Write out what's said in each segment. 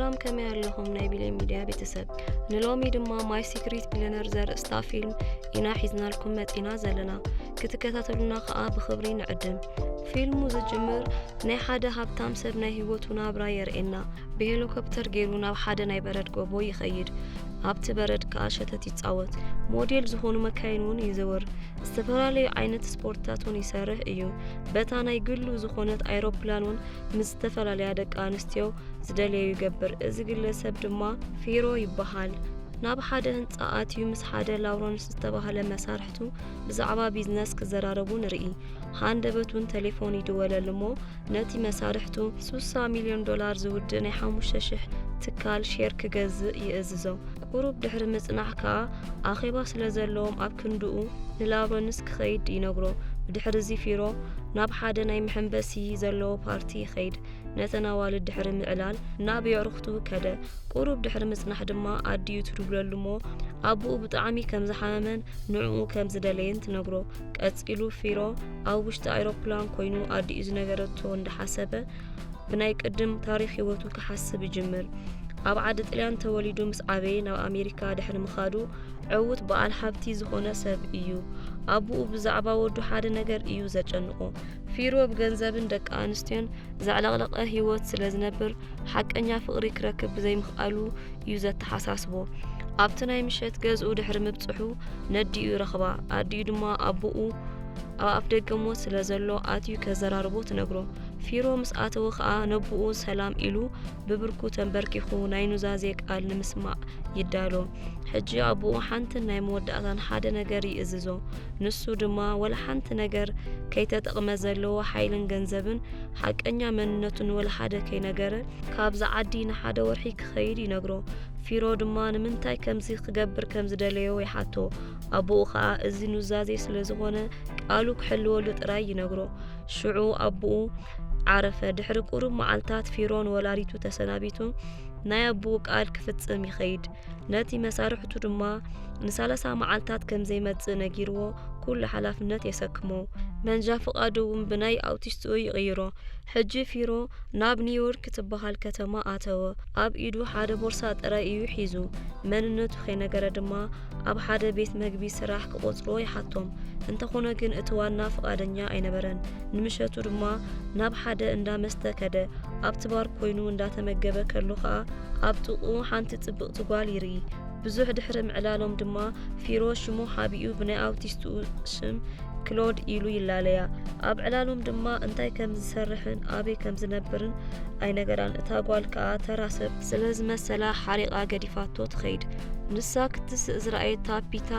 ሰላም كما ያለሁም ናይ ቢሌን ሚዲያ ቤተሰብ ንሎሚ ድማ ማይ ሲክሬት ቢሊዮነር ዘርእስታ ፊልም ኢና ሒዝናልኩም መጢና ዘለና ክትከታተሉና ከዓ ብኽብሪ ንዕድም ፊልሙ ዝጅምር ናይ ሓደ ሃብታም ሰብ ናይ ህይወቱ ናብራ የርእየና ብሄሊኮፕተር ገይሩ ናብ ሓደ ናይ በረድ ጎቦ ይኸይድ ኣብቲ በረድ ከዓ ሸተት ይጻወት ሞዴል ዝኾኑ መካይን እውን ይዘውር ዝተፈላለዩ ዓይነት ስፖርታትን ይሰርሕ እዩ በታ ናይ ግሉ ዝኾነት አይሮፕላን እውን ምስ ዝተፈላለዩ ደቂ ኣንስትዮ ዝደልዩ ይገብር እዚ ግለሰብ ድማ ፊሮ ይበሃል ናብ ሓደ ህንጻ ኣትዩ ምስ ሓደ ላውረንስ ዝተባህለ መሳርሕቱ ብዛዕባ ቢዝነስ ክዘራረቡ ንርኢ ሃንደበቱን ቴሌፎን ይድወለልሞ ነቲ መሳርሕቱ $60 ሚልዮን ዝውድእ ናይ 5,000 ትካል ሼር ክገዝእ ይእዝዞ ቁሩብ ድሕሪ ምጽናዕ ከዓ ኣኼባ ስለ ዘለዎም ኣብ ክንድኡ ንላውረንስ ክኸይድ ይነግሮ ብድሕሪ እዚ ፊሮ ናብ ሓደ ናይ ምሕንበሲ ዘለዎ ፓርቲ ይኸይድ ነተናዋል ድሕሪ ምዕላል ናብ የዕርኽቱ ከደ ቁሩብ ድሕሪ ምጽናሕ ድማ ኣድዩ ትድብለሉሞ ኣቡኡ ብጣዕሚ ከም ዝሓመመን ንዕኡ ከም ዝደለየን ትነግሮ ቀጽኢሉ ፊሮ ኣብ ውሽጢ አይሮፕላን ኮይኑ ኣድዩ ዝነገረቶ እንደሓሰበ ብናይ ቅድም ታሪኽ ህይወቱ ክሓስብ ይጅምር ኣብ ዓዲ ጣልያን ተወሊዱ ምስ ዓበየ ናብ ኣሜሪካ ድሕሪ ምኻዱ ዕውት በዓል ሓብቲ ዝኾነ ሰብ እዩ ኣቡኡ ብዛዕባ ወዱ ሓደ ነገር እዩ ዘጨንቆ ፊሮ ብገንዘብን ደቂ ኣንስትዮን ዘዕለቕለቐ ህይወት ስለ ዝነብር ሓቀኛ ፍቕሪ ክረክብ ብዘይምኽኣሉ እዩ ዘተሓሳስቦ ኣብቲ ናይ ምሸት ገዝኡ ድሕሪ ምብጽሑ ነዲኡ ረኽባ ኣድዩ ድማ ኣቡኡ ኣብ ኣፍ ደገ ሞት ስለ ዘሎ ኣትዩ ከዘራርቦ ትነግሮ ፊሮ ምስ ኣተወ ከዓ ነብኡ ሰላም ኢሉ ብብርኩ ተንበርኪኹ ናይ ኑዛዜ ቃል ንምስማዕ ይዳሎ ሕጂ ኣቡኡ ሓንቲ ናይ መወዳእታን ሓደ ነገር ይእዝዞ ንሱ ድማ ወላ ሓንቲ ነገር ከይተጠቕመ ዘለዎ ሓይልን ገንዘብን ሓቀኛ መንነቱን ወላ ሓደ ከይነገረ ካብዛ ዓዲ ንሓደ ወርሒ ክኸይድ ይነግሮ ፊሮ ድማ ንምንታይ ከምዚ ክገብር ከም ዝደለዮ ይሓቶ ኣቡኡ ከዓ እዚ ኑዛዜ ስለ ዝኾነ ቃሉ ክሕልወሉ ጥራይ ይነግሮ ሽዑ ኣቡኡ ዓረፈ ድሕሪ ቁሩብ መዓልታት ፊሮን ወላሪቱ ተሰናቢቱ ናይ ኣቡኡ ቃል ክፍጽም ይኸይድ ነቲ መሳርሕቱ ድማ ን30 መዓልታት ከም ዘይመጽእ ነጊርዎ ኩሉ ሓላፍነት የሰክሞ መንጃ ፍቃዱ እውን ብናይ ኣውቲስቱ ይቕይሮ ሕጂ ፊሮ ናብ ኒውዮርክ ትበሃል ከተማ ኣተወ ኣብ ኢዱ ሓደ ቦርሳ ጥራይ እዩ ሒዙ መንነቱ ከይነገረ ድማ ኣብ ሓደ ቤት መግቢ ስራሕ ክቆጽሮ ይሓቶም እንተኾነ ግን እቲ ዋና ፍቃደኛ ኣይነበረን ንምሸቱ ድማ ናብ ሓደ እንዳመስተ ከደ ኣብቲ ባር ኮይኑ እንዳተመገበ ከሎ ከዓ ኣብ ጥቑ ሓንቲ ጽብቕቲ ጓል ይርኢ ብዙሕ ድሕሪ ምዕላሎም ድማ ፊሮ ሽሙ ሓቢኡ ብናይ ኣውቲስቱ ሽም ክሎድ ኢሉ ይላለያ ኣብ ዕላሎም ድማ እንታይ ከም ዝሰርሕን ኣበይ ከም ዝነብርን ኣይነገራን እታ ጓል ከዓ ተራሰብ ስለ ዝመሰላ ሓሪቓ ገዲፋቶ ትኸይድ ንሳ ክትስእ ዝረኣየታ ፒታ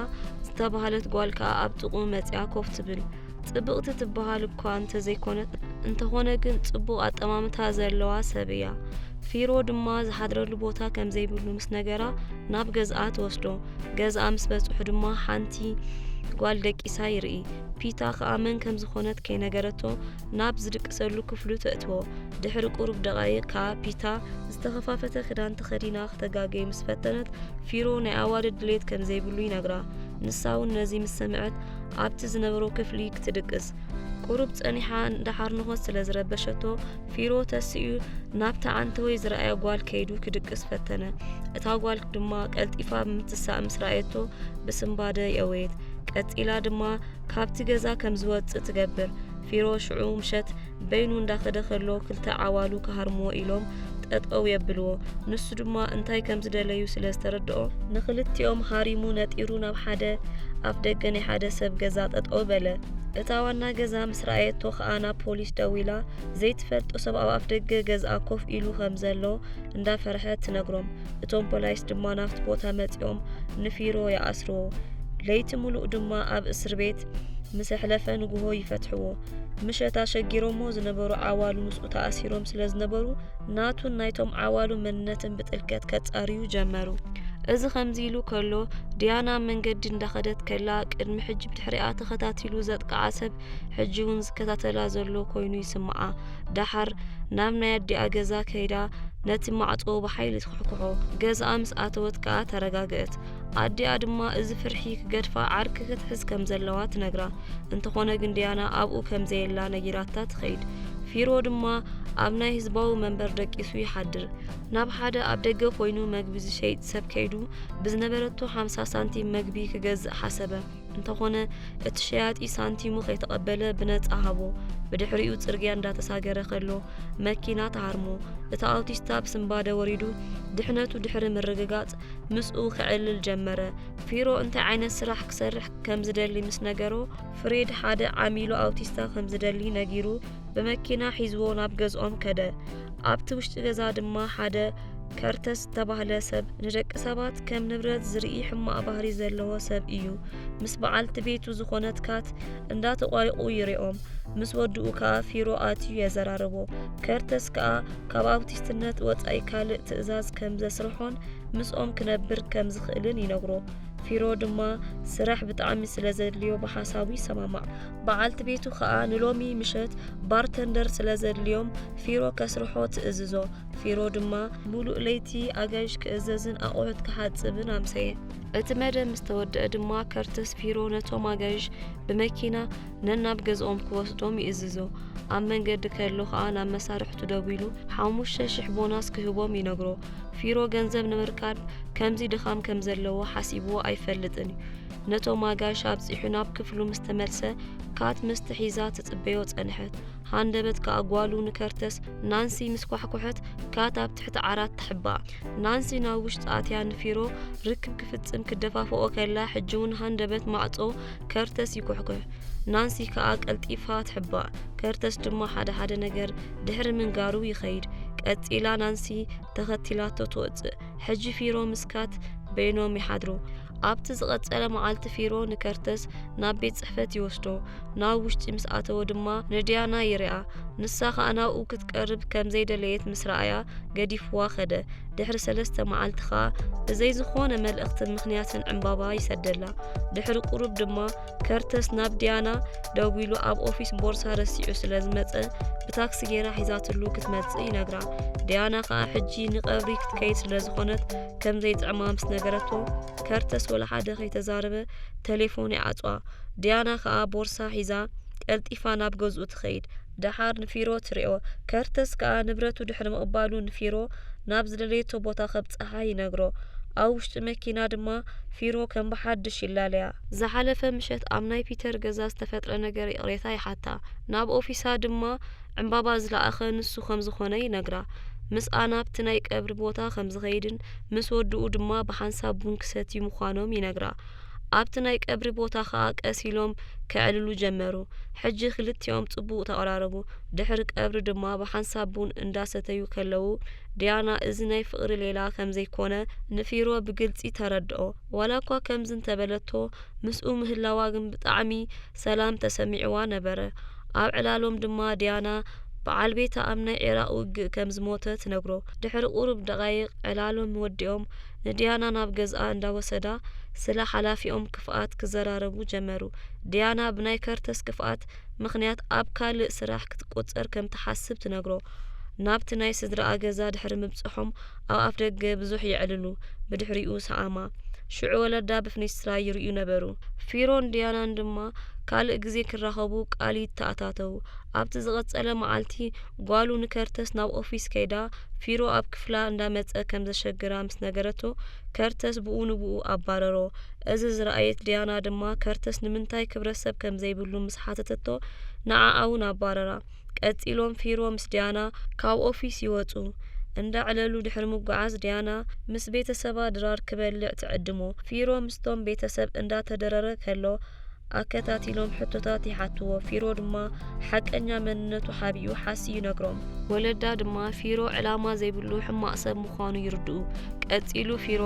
ዝተባህለት ጓል ከዓ ኣብ ጥቑ መጽያ ኮፍ ትብል ጽብቕቲ ትበሃል እኳ እንተዘይኮነት እንተኾነ ግን ጽቡቕ ኣጠማምታ ዘለዋ ሰብ እያ ፊሮ ድማ ዝሓድረሉ ቦታ ከም ዘይብሉ ምስ ነገራ ናብ ገዝኣ ትወስዶ ገዝኣ ምስ በጽሑ ድማ ሓንቲ ጓል ደቂሳ ይርኢ ፒታ ከዓ መን ከም ዝኾነት ከይነገረቶ ናብ ዝድቅሰሉ ክፍሉ ተእትዎ ድሕሪ ቁሩብ ደቓይቕ ከዓ ፒታ ዝተኸፋፈተ ክዳን ተኸዲና ክተጋገይ ምስ ፈተነት ፊሮ ናይ ኣዋልድ ድሌት ከም ዘይብሉ ይነግራ ንሳ እውን ነዚ ምስ ሰምዐት ኣብቲ ዝነበሮ ክፍሊ ክትድቅስ ቁሩብ ጸኒሓ እንዳሓርንኾት ስለ ዝረበሸቶ ፊሮ ተስኡ ናብታ ዓንቲ ወይ ዝረኣየ ጓል ከይዱ ክድቅስ ፈተነ እታ ጓል ድማ ቀልጢፋ ብምትሳእ ምስ ረኣየቶ ብስምባደ የወየት ቀጢላ ድማ ካብቲ ገዛ ከም ዝወጽእ ትገብር ፊሮ ሽዑ ምሸት በይኑ እንዳኸደ ከሎ ክልተ ዓዋሉ ክሃርምዎ ኢሎም ጠጠው የብልዎ ንሱ ድማ እንታይ ከም ዝደለዩ ስለ ዝተረድኦ ንኽልቲኦም ሃሪሙ ነጢሩ ናብ ሓደ ኣፍ ደገ ናይ ሓደ ሰብ ገዛ ጠጠው በለ እታ ዋና ገዛ ምስ ረኣየቶ ከዓ ናብ ፖሊስ ደዊላ ዘይትፈልጦ ሰብ ኣብ ኣፍ ደገ ገዝኣ ኮፍ ኢሉ ከም ዘሎ እንዳፈርሐት ትነግሮም እቶም ፖሊስ ድማ ናብቲ ቦታ መጺኦም ንፊሮ ይኣስርዎ ለይቲ ሙሉእ ድማ ኣብ እስር ቤት ምስ ሕለፈ ንግሆ ይፈትሕዎ ምሸት ኣሸጊሮሞ ዝነበሩ ዓዋሉ ምስኡ ተኣሲሮም ስለ ዝነበሩ ናቱን ናይቶም ዓዋሉ መንነትን ብጥልቀት ከጻርዩ ጀመሩ እዚ ከምዚ ኢሉ ከሎ ዲያና መንገዲ እንዳኸደት ከላ ቅድሚ ሕጂ ብድሕሪኣ ተኸታቲሉ ዘጥቃዓ ሰብ ሕጂ እውን ዝከታተላ ዘሎ ኮይኑ ይስምዓ ዳሓር ናብ ናይ ኣዲኣ ገዛ ከይዳ ነቲ ማዕጾ ብሓይሊ ትኩሕኩሖ ገዝኣ ምስ ኣተወት ከዓ ተረጋግአት ኣዲኣ ድማ እዚ ፍርሒ ክገድፋ ዓርኪ ክትሕዝ ከም ዘለዋ ትነግራ እንተኾነ ግን ዲያና ኣብኡ ከም ዘየላ ነጊራታ ትኸይድ ፊሮ ድማ ኣብ ናይ ህዝባዊ መንበር ደቂሱ ይሓድር ናብ ሓደ ኣብ ደገ ኮይኑ መግቢ ዝሸይጥ ሰብ ከይዱ ብዝነበረቱ 50 ሳንቲም መግቢ ክገዝእ ሓሰበ እንተኾነ እቲ ሸያጢ ሳንቲሙ ከይተቐበለ ብነፃ ሃቦ ብድሕሪኡ ጽርግያ እንዳተሳገረ ከሎ መኪና ተሃርሞ እቲ ኣውቲስታ ብስምባደ ወሪዱ ድሕነቱ ድሕሪ ምርግጋጽ ምስኡ ክዕልል ጀመረ ፊሮ እንታይ ዓይነት ስራሕ ክሰርሕ ከም ዝደሊ ምስ ነገሮ ፍሬድ ሓደ ዓሚሉ ኣውቲስታ ከም ዝደሊ ነጊሩ በመኪና ሒዝዎ ናብ ገዝኦም ከደ ኣብቲ ውሽጢ ገዛ ድማ ሓደ ከርተስ ተባህለ ሰብ ንደቂ ሰባት ከም ንብረት ዝርኢ ሕማቅ ባህሪ ዘለዎ ሰብ እዩ ምስ በዓልቲ ቤቱ ዝኾነት ካት እንዳተቋሪቑ ይሪኦም ምስ ወድኡ ከዓ ፊሮ ኣትዩ የዘራርቦ ከርተስ ከዓ ካብ ኣውቲስትነት ወፃኢ ካልእ ትእዛዝ ከም ዘስርሖን ምስኦም ክነብር ከም ዝኽእልን ይነግሮ ፊሮ ድማ ስራሕ ብጣዕሚ ስለ ዘድልዮ በሓሳቡ ይሰማማዕ በዓልቲ ቤቱ ከዓ ንሎሚ ምሸት ባርተንደር ስለ ዘድልዮም ፊሮ ከስርሖ ትእዝዞ ፊሮ ድማ ሙሉእ ለይቲ ኣጋይሽ ክእዘዝን ኣቑሑት ክሓጽብን ኣምሰየ እቲ መደብ ምስ ተወድአ ድማ ከርተስ ፊሮ ነቶም ኣጋይሽ ብመኪና ነናብ ገዝኦም ክወስዶም ይእዝዞ ኣብ መንገዲ ከሎ ከዓ ናብ መሳርሕቱ ደው ኢሉ 5,000 ቦናስ ክህቦም ይነግሮ ፊሮ ገንዘብ ንምርካብ ከምዚ ድኻም ከም ዘለዎ ሓሲብዎ ኣይፈልጥን ነቶም ኣጋይሽ ኣብፂሑ ናብ ክፍሉ ምስ ተመልሰ ካት ምስቲ ሒዛ ትጽበዮ ጸንሐት ሃንደበት ከኣጓሉ ንከርተስ ናንሲ ምስ ኳሕኩሐት ካት ኣብ ትሕቲ ዓራት ትሕባእ ናንሲ ናብ ውሽጢ ኣትያ ንፊሮ ርክብ ክፍጽም ክደፋፍኦ ከላ ሕጂውን ሃንደበት ማዕጾ ከርተስ ይኩሕኩሕ ናንሲ ከዓ ቀልጢፋ ትሕባእ ከርተስ ድማ ሓደ ነገር ድሕሪ ምንጋሩ ይኸይድ ቀጺላ ናንሲ ተኸቲላቶ ትወፅእ ሕጂ ፊሮ ምስካት በይኖም ይሓድሩ ኣብቲ ዝቐጸለ መዓልቲ ፊሮ ንከርተስ ናብ ቤት ጽሕፈት ይወስዶ ናብ ውሽጢ ምስ ኣተወ ድማ ንድያና ይርኣ ንሳ ከዓ ናብኡ ክትቀርብ ከም ዘይደለየት ምስ ረኣያ ገዲፍዋ ኸደ ድሕሪ 3 መዓልቲ ከዓ ብዘይ ዝኾነ መልእኽትን ምኽንያትን ዕምባባ ይሰደላ ድሕሪ ቁሩብ ድማ ከርተስ ናብ ድያና ደው ኢሉ ኣብ ኦፊስ ቦርሳ ረሲዑ ስለ ዝመጸ ብታክሲ ጌራ ሒዛትሉ ክትመጽእ ይነግራ ድያና ከዓ ሕጂ ንቐብሪ ክትከይድ ስለ ዝኾነት ከም ዘይጥዕማ ምስ ነገረቶ ከርተስ ወላ ሓደ ከይተዛረበ ቴሌፎን ይዓጽዋ ድያና ከዓ ቦርሳ ሒዛ ቀልጢፋ ናብ ገዝኡ ትኸይድ ድሓር ንፊሮ ትሪኦ ከርተስ ከዓ ንብረቱ ድሕሪ ምቕባሉ ንፊሮ ናብ ዝደለየቶ ቦታ ከብጽሓ ይነግሮ ኣብ ውሽጢ መኪና ድማ ፊሮ ከም ብሓድሽ ይላለያ ዝሓለፈ ምሸት ኣብ ናይ ፒተር ገዛ ዝተፈጥረ ነገር ይቕሬታ ይሓታ ናብ ኦፊሳ ድማ ዕምባባ ዝለኣኸ ንሱ ከም ዝኾነ ይነግራ ምስ ኣናብቲ ናይ ቀብሪ ቦታ ከም ዝኸይድን ምስ ወድኡ ድማ ብሓንሳብ ቡን ክሰትዩ ምዃኖም ይነግራ ኣብቲ ናይ ቀብሪ ቦታ ከዓ ቀሲሎም ክዕልሉ ጀመሩ ሕጂ ክልቲኦም ጽቡቕ ተቐራረቡ ድሕሪ ቀብሪ ድማ ብሓንሳብ ቡን እንዳሰተዩ ከለዉ ድያና እዚ ናይ ፍቕሪ ሌላ ከም ዘይኮነ ንፊሮ ብግልጺ ተረድኦ ዋላ እኳ ከምዚ እንተበለቶ ምስኡ ምህላዋ ግን ብጣዕሚ ሰላም ተሰሚዕዋ ነበረ ኣብ ዕላሎም ድማ ድያና በዓል ቤታ ኣብ ናይ ዒራቅ ውግእ ከም ዝሞተ ትነግሮ ድሕሪ ቁሩብ ደቓይቕ ዕላሎም ወዲኦም ንድያና ናብ ገዝኣ እንዳወሰዳ ስለ ሓላፊኦም ክፍኣት ክዘራረቡ ጀመሩ ድያና ብናይ ከርተስ ክፍኣት ምኽንያት ኣብ ካልእ ስራሕ ክትቆጸር ከም ትሓስብ ትነግሮ ናብቲ ናይ ስድራ ገዛ ድሕሪ ምብጽሖም ኣብ ኣፍ ደገ ብዙሕ ይዕልሉ ብድሕሪኡ ሰኣማ ሽዑ ወለዳ ብፍኒስትራ ይርዩ ነበሩ ፊሮን ድያናን ድማ ካልእ ግዜ ክራኸቡ ቃሊት ተኣታተው ኣብቲ ዝቐጸለ መዓልቲ ጓሉ ንከርተስ ናብ ኦፊስ ከይዳ ፊሮ ኣብ ክፍላ እንዳመጸ ከም ዘሸግራ ምስ ነገረቶ ከርተስ ብኡ ንብኡ ኣባረሮ እዚ ዝረኣየት ድያና ድማ ከርተስ ንምንታይ ክብረሰብ ከም ዘይብሉ ምስ ሓተተቶ ንዓኣውን ኣባረራ ቀጺሎም ፊሮ ምስ ድያና ካብ ኦፊስ ይወጹ እንዳዕለሉ ድሕሪ ምጓዓዝ ድያና ምስ ቤተሰባ ድራር ክበልዕ ትዕድሞ ፊሮ ምስቶም ቤተሰብ እንዳተደረረ ከሎ ኣከታቲሎም ሕቶታት ይሓትዎ ፊሮ ድማ ሓቀኛ መንነቱ ሓቢኡ ሓሲዩ ይነግሮም ወለዳ ድማ ፊሮ ዕላማ ዘይብሉ ሕማቅ ሰብ ምዃኑ ይርድኡ ቀጺሉ ፊሮ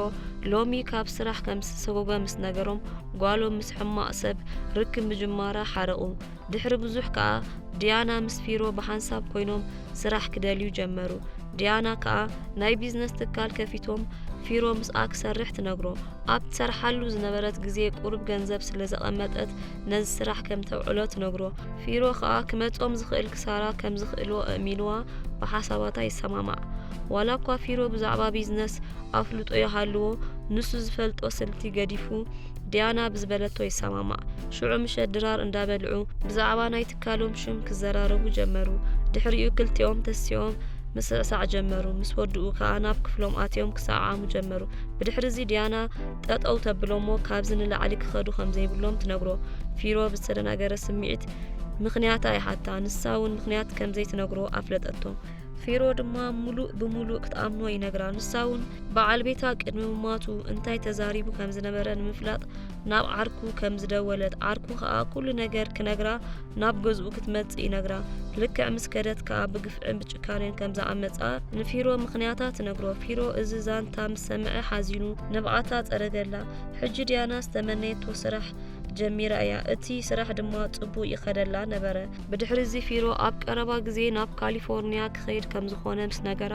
ሎሚ ካብ ስራሕ ከም ዝሰጎገ ምስ ነገሮም ጓሎም ምስ ሕማቅ ሰብ ርክብ ምጅማራ ሓረቑ ድሕሪ ብዙሕ ከዓ ድያና ምስ ፊሮ ብሓንሳብ ኮይኖም ስራሕ ክደልዩ ጀመሩ ድያና ከዓ ናይ ቢዝነስ ትካል ከፊቶም ፊሮ ምስኣ ክሰርሕ ትነግሮ ኣብ ትሰርሓሉ ዝነበረት ግዜ ቁሩብ ገንዘብ ስለ ዘቐመጠት ነዚ ስራሕ ከም ተውዕሎ ትነግሮ ፊሮ ከዓ ክመጾም ዝኽእል ክሳራ ከም ዝኽእልዎ ኣእሚንዋ ብሓሳባታ ይሰማማዕ ዋላ እኳ ፊሮ ብዛዕባ ቢዝነስ ኣፍልጦ ይሃልዎ ንሱ ዝፈልጦ ስልቲ ገዲፉ ድያና ብዝበለቶ ይሰማማዕ ሽዑ ምሸት ድራር እንዳበልዑ ብዛዕባ ናይ ትካሎም ሽም ክዘራረቡ ጀመሩ ድሕሪኡ ክልቲኦም ተስዮም ምስዕሳዕ ጀመሩ ምስ ወድኡ ከዓ ናብ ክፍሎም ኣትዮም ክሰዓዓሙ ጀመሩ ብድሕሪ እዚ ዲያና ጠጠው ተብሎሞ ካብዚ ንላዕሊ ክኸዱ ከምዘይብሎም ትነግሮ ፊሮ ብዝተደናገረ ስምዒት ምክንያት ኣይሓታ ንሳ እውን ምክንያት ከምዘይትነግሮ ኣፍለጠቶ ፊሮ ድማ ሙሉእ ብሙሉእ ክትኣምኖ ይነግራ ንሳ እውን በዓል ቤታ ቅድሚ ምማቱ እንታይ ተዛሪቡ ከም ዝነበረ ንምፍላጥ ናብ ዓርኩ ከም ዝደወለት ዓርኩ ከዓ ኩሉ ነገር ክነግራ ናብ ገዝኡ ክትመጽእ ይነግራ ልክዕ ምስ ከደት ከዓ ብግፍዕን ብጭካኔን ከም ዝኣመጻ ንፊሮ ምክንያታት ትነግሮ ፊሮ እዚ ዛንታ ምስ ሰምዐ ሓዚኑ ነብዓታ ጸረገላ ሕጂ ዲያና ዝተመነየቶ ስራሕ ጀሚራ እያ እቲ ስራሕ ድማ ጽቡቕ ይኸደላ ነበረ ብድሕሪ እዚ ፊሮ ኣብ ቀረባ ግዜ ናብ ካሊፎርኒያ ክኸይድ ከም ዝኾነ ምስ ነገራ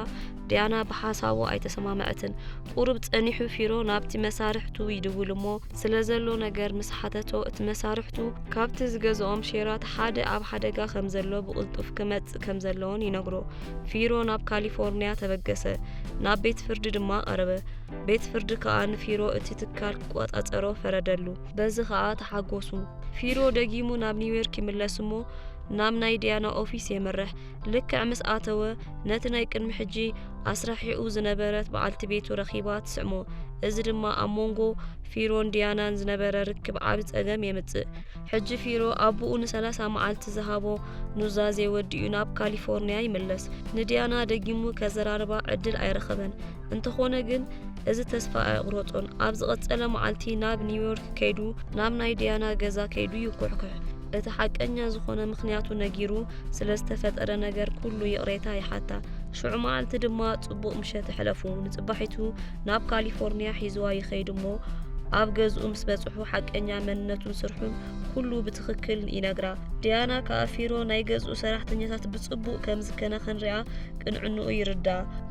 ዲያና ብሓሳቡ ኣይተሰማመዐትን ቁርብ ጸኒሑ ፊሮ ናብቲ መሳርሕቱ ይድውል እሞ ስለዘሎ ነገር ምስ ሓተቶ እቲ መሳርሕቱ ካብቲ ዝገዝኦም ሼራት ሓደ ኣብ ሓደጋ ከም ዘሎ ብቕልጡፍ ክመጽእ ከም ዘለዎን ይነግሮ ፊሮ ናብ ካሊፎርኒያ ተበገሰ ናብ ቤት ፍርዲ ድማ ቀረበ ቤት ፍርዲ ከዓ ንፊሮ እቲ ትካል ክቆጻጸሮ ፈረደሉ በዚ ከዓ ተሓጎሱ ፊሮ ደጊሙ ናብ ኒውዮርክ ይምለስ እሞ ናብ ናይ ዲያና ኦፊስ የመርሕ ልክዕ ምስ ኣተወ ነቲ ናይ ቅድሚ ሕጂ ኣስራሒኡ ዝነበረት በዓልቲ ቤቱ ረኺባ ትስዕሞ እዚ ድማ ኣብ ሞንጎ ፊሮን ዲያናን ዝነበረ ርክብ ዓብ ጸገም የምጽእ ሕጂ ፊሮ ኣቡኡ ን30 መዓልቲ ዝሃቦ ኑዛዜ ወዲኡ ናብ ካሊፎርኒያ ይምለስ ንዲያና ደጊሙ ከዘራርባ ዕድል ኣይረኸበን እንተኾነ ግን እዚ ተስፋ ኣይቁረጾን ኣብ ዝቐጸለ መዓልቲ ናብ ኒውዮርክ ከይዱ ናብ ናይ ዲያና ገዛ ከይዱ ይኩሕኩሕ እቲ ሓቀኛ ዝኾነ ምክንያቱ ነጊሩ ስለ ዝተፈጠረ ነገር ኩሉ ይቕሬታ ይሓታ ሽዑ መዓልቲ ድማ ጽቡቕ ምሸት ሕለፉ ንጽባሒቱ ናብ ካሊፎርኒያ ሒዝዋ ይኸይድ እሞ ኣብ ገዝኡ ምስ በጽሑ ሓቀኛ መንነቱን ስርሑን ኩሉ ብትኽክል ይነግራ ዲያና ከዓ ፊሮ ናይ ገዝኡ ሰራሕተኛታት ብጽቡቕ ከም ዝከነኸን ሪኣ ቅንዕንኡ ይርዳ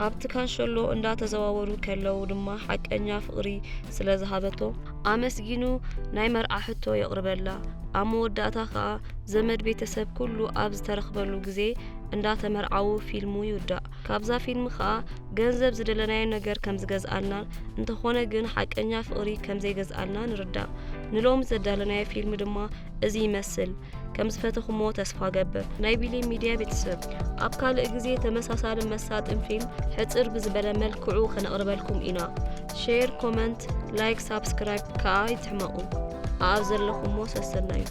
ኣብቲ ካንሸሎ እንዳተዘዋወሩ ከለው ድማ ሓቀኛ ፍቕሪ ስለ ዝሃበቶ ኣመስጊኑ ናይ መርዓ ሕቶ የቕርበላ ኣብ መወዳእታ ከዓ ዘመድ ቤተሰብ ኩሉ ኣብ ዝተረኽበሉ ግዜ እንዳተመርዓው ፊልሙ ይውዳእ ካብዛ ፊልም ከዓ ገንዘብ ዝደለናዮ ነገር ከም ዝገዝኣልና እንተኾነ ግን ሓቀኛ ፍቕሪ ከም ዘይገዝኣልና ንርዳእ ንሎም ዘዳለናዮ ፊልም ድማ እዚ ይመስል ከም ዝፈተኹሞ ተስፋ ገብር ናይ ቢሌም ሚድያ ቤተሰብ ኣብ ካልእ ግዜ ተመሳሳሊ መሳጥን ፊልም ሕጽር ብዝበለ መልክዑ ከነቕርበልኩም ኢና ሼር ኮመንት ላይክ ሳብስክራይብ ከዓ ይትሕመቑ ኣብ ዘለኹሞ ሰሰናዩ